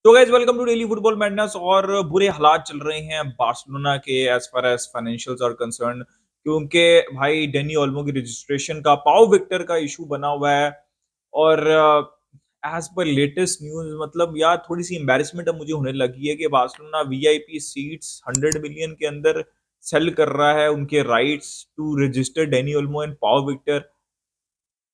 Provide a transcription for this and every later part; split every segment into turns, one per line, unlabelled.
तो guys welcome to daily football madness. और बुरे हालात चल रहे हैं बार्सिलोना के as far as financials are concerned, क्योंकि भाई डेनी ओल्मो की रजिस्ट्रेशन का पाओ विक्टर का इशू बना हुआ है। और एज पर लेटेस्ट न्यूज मतलब यार थोड़ी सी एम्बेरसमेंट अब मुझे होने लगी है कि बार्सिलोना वीआईपी सीट्स 100 मिलियन के अंदर सेल कर रहा है उनके rights to register Dani Olmo and Pau Victor.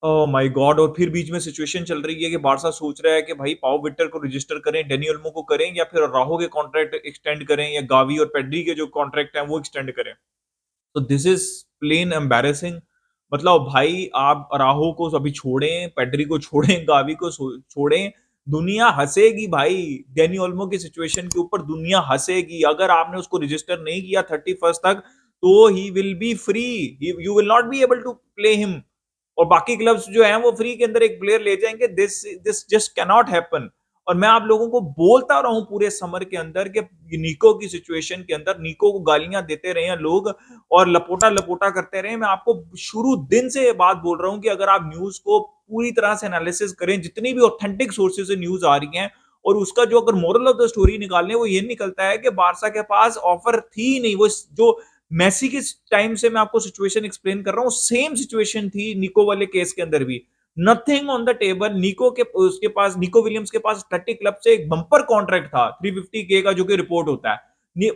Oh my god! और फिर बीच में सिचुएशन चल रही है कि बार्सा सोच रहा है कि भाई पाओ विक्टर को रजिस्टर करें, डेनी ओल्मो को करें या फिर राहो के कॉन्ट्रैक्ट एक्सटेंड करें या गावी और पेड्री के जो कॉन्ट्रैक्ट हैं वो एक्सटेंड करें। तो दिस इज प्लेन एम्बैरेसिंग। मतलब भाई आप राहो को अभी छोड़ें, पेड्री को छोड़ें, गावी को छोड़ें, दुनिया हंसेगी भाई। डेनी ओल्मो की सिचुएशन के ऊपर दुनिया हंसेगी। अगर आपने उसको रजिस्टर नहीं किया 31 तक तो he will be free. You will not be able to play him. और बाकी क्लब्स जो हैं वो फ्री के अंदर एक प्लेयर ले जाएंगे। This this just can not happen. और मैं आप लोगों को बोलता रहा हूं पूरे समर के अंदर कि निको की सिचुएशन के अंदर निको को गालियां देते रहे हैं लोग और लपोटा लपोटा करते रहे। मैं आपको शुरू दिन से ये बात बोल रहा हूं कि अगर आप न्यूज को पूरी तरह से एनालिसिस करें, जितनी भी ऑथेंटिक सोर्सेज से न्यूज आ रही हैं, और उसका जो अगर मोरल ऑफ द स्टोरी निकालने वो ये निकलता है कि बारसा के पास ऑफर थी नहीं। वो जो मेसी के टाइम से मैं आपको सिचुएशन एक्सप्लेन कर रहा हूँ, सेम सिचुएशन थी निको वाले केस के अंदर भी। Nothing on the table. निको के उसके पास, निको विलियम्स के पास 30 क्लब से एक बंपर कॉन्ट्रैक्ट था 350K का, जो कि रिपोर्ट होता है।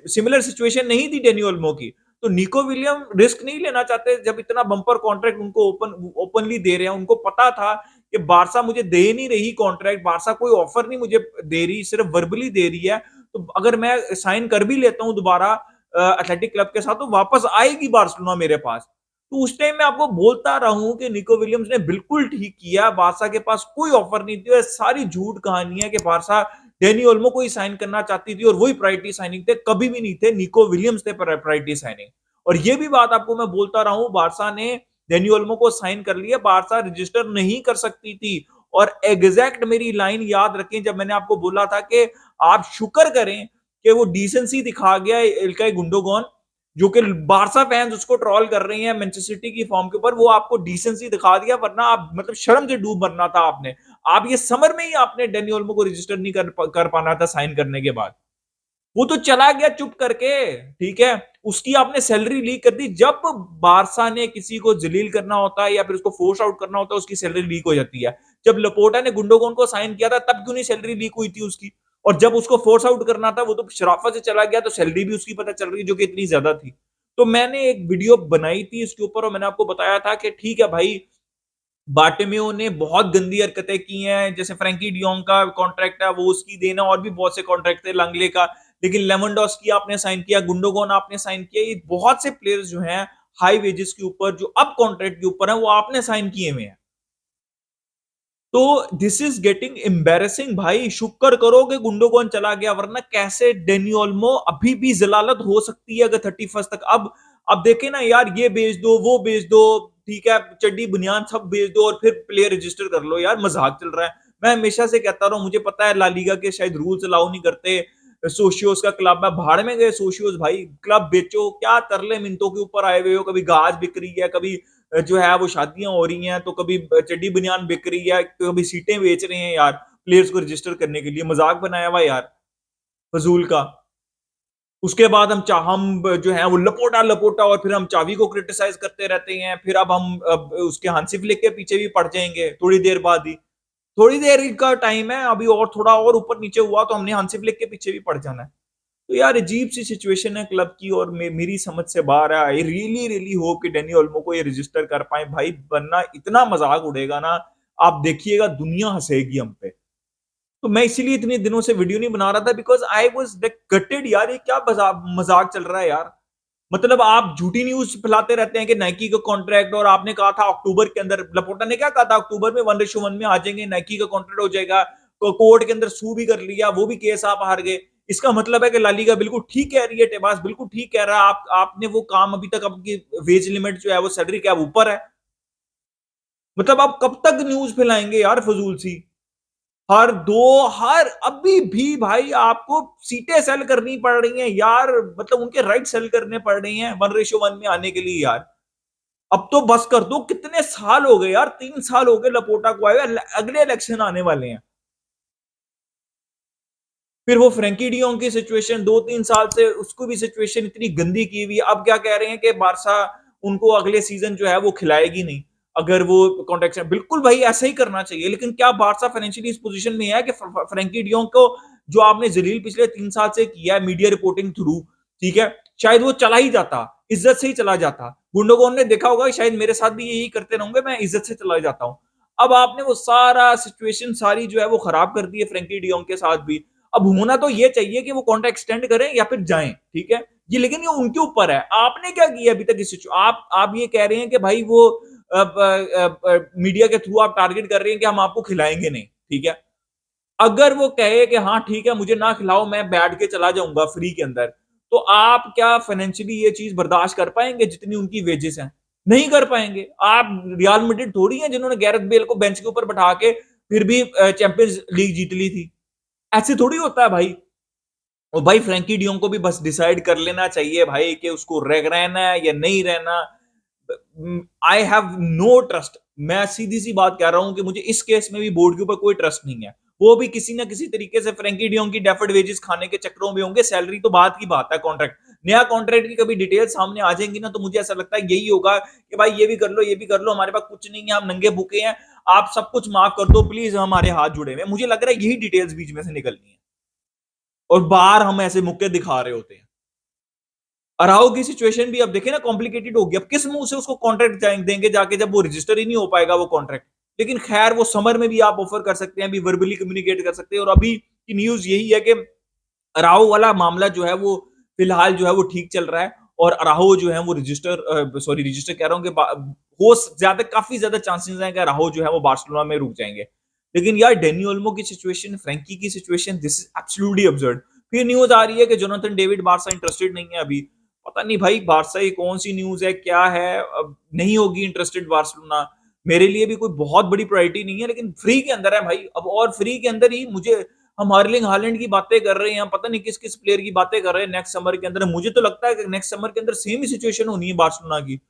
सिमिलर सिचुएशन नहीं थी डेनी ओल्मो की। तो निको विलियम रिस्क नहीं लेना चाहते जब इतना बंपर कॉन्ट्रैक्ट उनको ओपनली दे रहे हैं। उनको पता था कि बारसा मुझे दे नहीं रही कॉन्ट्रैक्ट, बारसा कोई ऑफर नहीं मुझे दे रही, सिर्फ वर्बली दे रही है। तो अगर मैं साइन कर भी लेता हूं दोबारा एथलेटिक क्लब के साथ, तो वापस आएगी बार्सिलोना मेरे पास। तो उस टाइम मैं आपको बोलता रहा हूं कि निको विलियम्स ने बिल्कुल ठीक किया। बारसा के पास कोई ऑफर नहीं थी। सारी झूठ कहानी है कि बारसा डेनी ओल्मो को ही साइन करना चाहती थी और वही प्रायोरिटी साइनिंग थे। कभी भी नहीं थे, निको विलियम्स थे प्रायोरिटी साइनिंग। और ये भी बात आपको मैं बोलता रहा हूं, बारसा ने डेनी ओल्मो को साइन कर लिया, बारसा रजिस्टर नहीं कर सकती थी। और एग्जैक्ट मेरी लाइन याद रखें जब मैंने आपको बोला था कि आप शुक्र करें कि वो डिसेंसी दिखा गया इल्काई गुंडोगॉन, जो कि बारसा फैंस उसको ट्रोल कर रही हैं मैनचेस्टर सिटी की फॉर्म के ऊपर। वो आपको डिसेंसी दिखा दिया, वरना आप मतलब शर्म से डूब मरना था आपने। आप ये समर में ही आपने डेनी ओल्मो को रजिस्टर नहीं कर पाना था साइन करने के बाद। वो तो चला गया चुप करके, ठीक है। उसकी आपने सैलरी लीक कर दी। जब बारसा ने किसी को जलील करना होता है या फिर उसको फोर्स आउट करना होता है, उसकी सैलरी लीक हो जाती है। जब लपोटा ने गुंडोगोन को साइन किया था तब क्यों नहीं सैलरी लीक हुई थी उसकी? और जब उसको फोर्स आउट करना था वो तो शराफत से चला गया, तो सैलरी भी उसकी पता चल रही जो कि इतनी ज्यादा थी। तो मैंने एक वीडियो बनाई थी इसके ऊपर और मैंने आपको बताया था कि ठीक है भाई, बार्टेमियो ने बहुत गंदी हरकतें की हैं। जैसे फ्रैंकी डियोंग का कॉन्ट्रैक्ट है वो उसकी देना, और भी बहुत से कॉन्ट्रैक्ट थे लंगले का। लेकिन लेवेंडोस्की आपने साइन किया, गुंडोगोन आपने साइन किया। ये बहुत से प्लेयर्स जो हैं हाई वेजेस के ऊपर, जो अब कॉन्ट्रैक्ट के ऊपर है, वो आपने साइन किए हुए हैं। तो दिस इज गेटिंग एम्बेरसिंग भाई। शुक्र करो कि गुंडोगोन चला गया, वरना कैसे डेनी ओल्मो अभी भी जलालत हो सकती है अगर 31 तक। अब देखे ना यार, ये बेच दो वो बेच दो, ठीक है, चड्डी बुनियान सब बेच दो और फिर प्लेयर रजिस्टर कर लो। यार मजाक चल रहा है। मैं हमेशा से कहता रहा हूं, मुझे पता है ला लीगा के शायद रूल्स अलाउ नहीं करते। सोशियोस का क्लब में भाड़ में गए सोशियोस भाई। क्लब बेचो, क्या तरले मिनटों के ऊपर आए हुए हो। कभी गाज बिक रही है, कभी जो है वो शादियां हो रही हैं, तो कभी चड्डी बनियान बिक रही है, तो कभी सीटें बेच रहे हैं यार प्लेयर्स को रजिस्टर करने के लिए। मजाक बनाया हुआ यार फजूल का। उसके बाद हम जो है वो लपोटा लपोटा और फिर हम चावी को क्रिटिसाइज करते रहते हैं। फिर अब उसके हांसी फ्लिक के पीछे भी पड़ जाएंगे थोड़ी देर बाद ही। थोड़ी देर का टाइम है अभी, और थोड़ा और ऊपर नीचे हुआ तो हमने हांसी फ्लिक के पीछे भी पड़ जाना है। तो यार अजीब सी सिचुएशन है क्लब की, और मेरी समझ से बाहर है। आई रियली रियली होप कि डेनी ओल्मो को ये रजिस्टर कर पाए भाई, वरना इतना मजाक उड़ेगा ना, आप देखिएगा दुनिया हंसेगी हम पे। तो मैं इसीलिए इतने दिनों से वीडियो नहीं बना रहा था, बिकॉज आई वॉज गटेड यार। ये क्या मजाक चल रहा है यार। मतलब आप झूठी न्यूज फैलाते रहते हैं कि नाइकी का कॉन्ट्रैक्ट, और आपने कहा था अक्टूबर के अंदर, लपोटा ने क्या कहा था, अक्टूबर में 1:1 में आ जाएंगे, नाइकी का कॉन्ट्रैक्ट हो जाएगा। तो कोर्ट के अंदर सू भी कर लिया, वो भी केस आप हार गए। इसका मतलब है कि लालीगा बिल्कुल ठीक कह रही है, टेबास बिल्कुल ठीक कह रहा है। आपने वो काम अभी तक, आपकी वेज लिमिट जो है वो सैलरी क्या ऊपर है। मतलब आप कब तक न्यूज फैलाएंगे यार फजूल सी। हर अभी भी भाई आपको सीटें सेल करनी पड़ रही हैं यार। मतलब उनके राइट सेल करने पड़ रही हैं 1:1 में आने के लिए यार। अब तो बस कर दो। कितने साल हो गए यार, 3 साल हो गए लपोटा को आए हुए, अगले इलेक्शन आने वाले हैं। फिर वो फ्रैंकी डियोंग की सिचुएशन 2-3 साल से उसको भी सिचुएशन इतनी गंदी की हुई है। अब क्या कह रहे हैं कि बारसा उनको अगले सीजन जो है वो खिलाएगी नहीं। अगर वो कॉन्ट्रैक्ट से बिल्कुल भाई ऐसा ही करना चाहिए। लेकिन क्या बारसा फाइनेंशियली इस पोजीशन में है कि फ्रैंकी डियोंग को जो आपने जलील पिछले 3 साल से किया है मीडिया रिपोर्टिंग थ्रू, ठीक है? शायद वो चला ही जाता, इज्जत से ही चला जाता। गुंडोगन ने देखा होगा शायद मेरे साथ भी यही करते रहूंगे, मैं इज्जत से चला जाता हूँ। अब आपने वो सारा सिचुएशन सारी जो है वो खराब कर दी है फ्रैंकी डियोंग के साथ भी। अब होना तो ये चाहिए कि वो कॉन्ट्रैक्ट एक्सटेंड करें या फिर जाएं, ठीक है? ये लेकिन ये उनके ऊपर है। आपने क्या किया अभी तक इस आप ये कह रहे हैं कि भाई वो मीडिया के थ्रू आप टारगेट कर रहे हैं कि हम आपको खिलाएंगे नहीं, ठीक है? अगर वो कहे कि हाँ ठीक है मुझे ना खिलाओ मैं बैठ के चला जाऊंगा फ्री के अंदर, तो आप क्या फाइनेंशियली ये चीज बर्दाश्त कर पाएंगे जितनी उनकी वेजेस हैं? नहीं कर पाएंगे। आप रियल मैड्रिड थोड़ी है जिन्होंने गैरेथ बेल को बेंच के ऊपर बैठा के फिर भी चैंपियंस लीग जीत ली थी। ऐसे थोड़ी होता है भाई। और भाई फ्रैंकी डियोंग को भी बस डिसाइड कर लेना चाहिए भाई कि उसको रहना है या नहीं रहना। I have no trust. मैं सीधी सी बात कह रहा हूं कि मुझे इस केस में भी बोर्ड के ऊपर कोई ट्रस्ट नहीं है। वो भी किसी ना किसी तरीके से फ्रैंकी डियोंग की डेफर्ड वेजेस खाने के चक्करों में होंगे। सैलरी तो बात की बात है, कॉन्ट्रैक्ट नया कॉन्ट्रैक्ट की कभी डिटेल सामने आ जाएंगी ना, तो मुझे ऐसा लगता है यही होगा कि भाई ये भी कर लो ये भी कर लो, हमारे पास कुछ नहीं है, हम नंगे भूखे हैं, आप सब कुछ माफ कर दो प्लीज, हमारे हाथ जुड़े हुए। मुझे लग रहा है यही डिटेल्स बीच में से निकलनी है और बाहर हम ऐसे मुक्के दिखा रहे होते हैं। अराओ की सिचुएशन भी अब देखिए ना कॉम्प्लिकेटेड होगी। अब किस मुंह से उसको कॉन्ट्रैक्ट देंगे जाके जब वो रजिस्टर ही नहीं हो पाएगा वो कॉन्ट्रैक्ट। लेकिन खैर वो समर में भी आप ऑफर कर सकते हैं, अभी वर्बली कम्युनिकेट कर सकते हैं। और अभी की न्यूज यही है कि अराओ वाला मामला जो है वो फिलहाल जो है वो ठीक चल रहा है और अराहो जो है वो रजिस्टर कह रहा हूँ कि हो ज्यादा काफी ज्यादा चांसेस हैं कि अराहो जो है वो बार्सिलोना में रुक जाएंगे। लेकिन यार डेनी ओल्मो की सिचुएशन, फ्रैंकी की situation, this is absolutely absurd. फिर न्यूज आ रही है कि जोनाथन डेविड बारसा इंटरेस्टेड नहीं है अभी। पता नहीं भाई बारसा ये कौन सी न्यूज है क्या है, अब नहीं होगी इंटरेस्टेड बार्सिलोना। मेरे लिए भी कोई बहुत बड़ी प्रायोरिटी नहीं है, लेकिन फ्री के अंदर है भाई अब, और फ्री के अंदर ही मुझे हम अर्लिंग हालैंड की बातें कर रहे हैं, पता नहीं किस किस प्लेयर की बातें कर रहे हैं नेक्स्ट समर के अंदर। मुझे तो लगता है कि नेक्स्ट समर के अंदर सेम ही सिचुएशन होनी है बार्सिलोना की।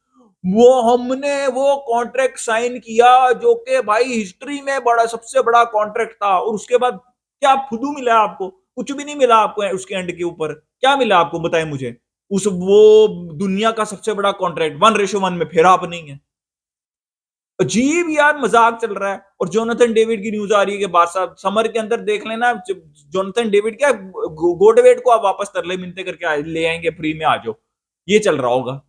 वो हमने वो कॉन्ट्रैक्ट साइन किया जो कि भाई हिस्ट्री में बड़ा सबसे बड़ा कॉन्ट्रैक्ट था, और उसके बाद क्या फुदू मिला आपको? कुछ भी नहीं मिला आपको उसके एंड के ऊपर। क्या मिला आपको बताएं मुझे? उस वो दुनिया का सबसे बड़ा कॉन्ट्रैक्ट 1:1 में फिर आप नहीं है। अजीब यार मजाक चल रहा है। और जोनाथन डेविड की न्यूज आ रही है कि बारसा समर के अंदर देख लेना, जोनाथन डेविड क्या गोडवेट को आप वापस तरले मिनते करके ले आएंगे फ्री में, आ जाओ, ये चल रहा होगा।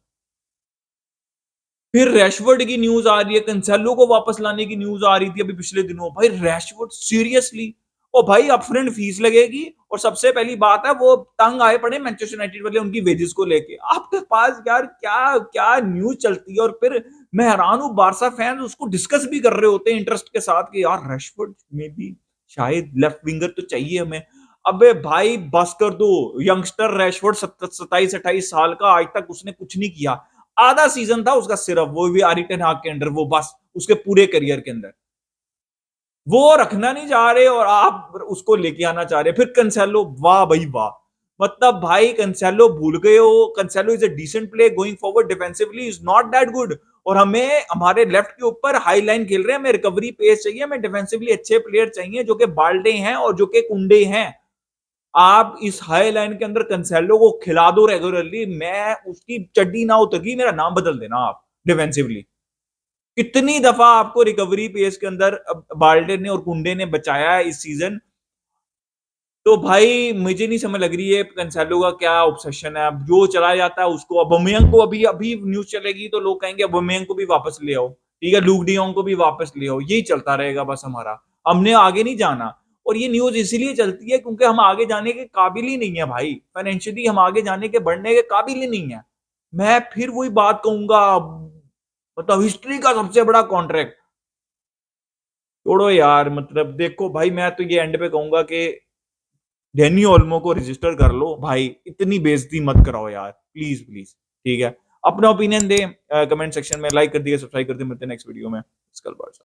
फिर रैशवर्ड की न्यूज आ रही है, कंसेलो को वापस लाने की न्यूज आ रही थी अभी पिछले दिनों। भाई रैशवर्ड सीरियसली? ओ भाई अपफ्रंट फीस लगेगी और सबसे पहली बात है वो तंग आए पड़े मैनचेस्टर यूनाइटेड वाले उनकी वेजेस को लेके। आपके पास यार क्या क्या न्यूज चलती है, और फिर मैं हैरान हूं बारसा फैंस उसको डिस्कस भी कर रहे होते हैं इंटरेस्ट के साथ कि यार रैशवर्ड में भी शायद लेफ्ट विंगर तो चाहिए हमें। अबे भाई बस कर दो। यंगस्टर रैशवर्ड 27-28 साल का, आज तक उसने कुछ नहीं किया। आधा सीजन था उसका सिर्फ, वो भी आरी टेन हाग के अंडर, वो बस उसके पूरे करियर के अंदर वो रखना नहीं चाह रहे और आप उसको लेके आना चाह रहे। फिर कंसेलो, वाह भाई वाह। मतलब भाई कंसेलो भूल गए हो, Cancelo is a decent play going forward, defensively is not that good. और हमें हमारे लेफ्ट के ऊपर हाई लाइन खेल रहे हैं, हमें रिकवरी पेस चाहिए, हमें डिफेंसिवली अच्छे प्लेयर चाहिए जो कि बाल्डे हैं और जो कि कुंडे हैं। आप इस हाई लाइन के अंदर कंसेलो को खिला दो रेगुलरली, मैं उसकी चड्डी ना उतरगी, मेरा नाम बदल देना आप डिफेंसिवली। कितनी दफा आपको रिकवरी पेस के अंदर बाल्डे ने और कुंडे ने बचाया है इस सीजन। तो भाई मुझे नहीं समझ लग रही है कंसेलो का क्या ऑब्सेशन है। अब जो चला जाता है उसको, अबमेयांग को अभी अभी न्यूज चलेगी तो लोग कहेंगे अबमेयांग को भी वापस ले आओ, ठीक है, लूक डियोंग को भी वापस ले आओ। यही चलता रहेगा बस हमारा, हमने आगे नहीं जाना। और ये न्यूज इसीलिए चलती है क्योंकि हम आगे जाने के काबिल ही नहीं है भाई, फाइनेंशियली हम आगे जाने के बढ़ने के काबिल ही नहीं है। मैं फिर वही बात कहूंगा, मतलब हिस्ट्री का सबसे बड़ा कॉन्ट्रैक्ट। छोड़ो यार, मतलब देखो भाई मैं तो ये एंड पे कहूंगा कि डेनी ओल्मो को रजिस्टर कर लो भाई, इतनी बेइज्जती मत कराओ यार, प्लीज प्लीज। ठीक है, अपना ओपिनियन दे कमेंट सेक्शन में, लाइक कर दिए, सब्सक्राइब कर दिए, मिलते हैं नेक्स्ट वीडियो में।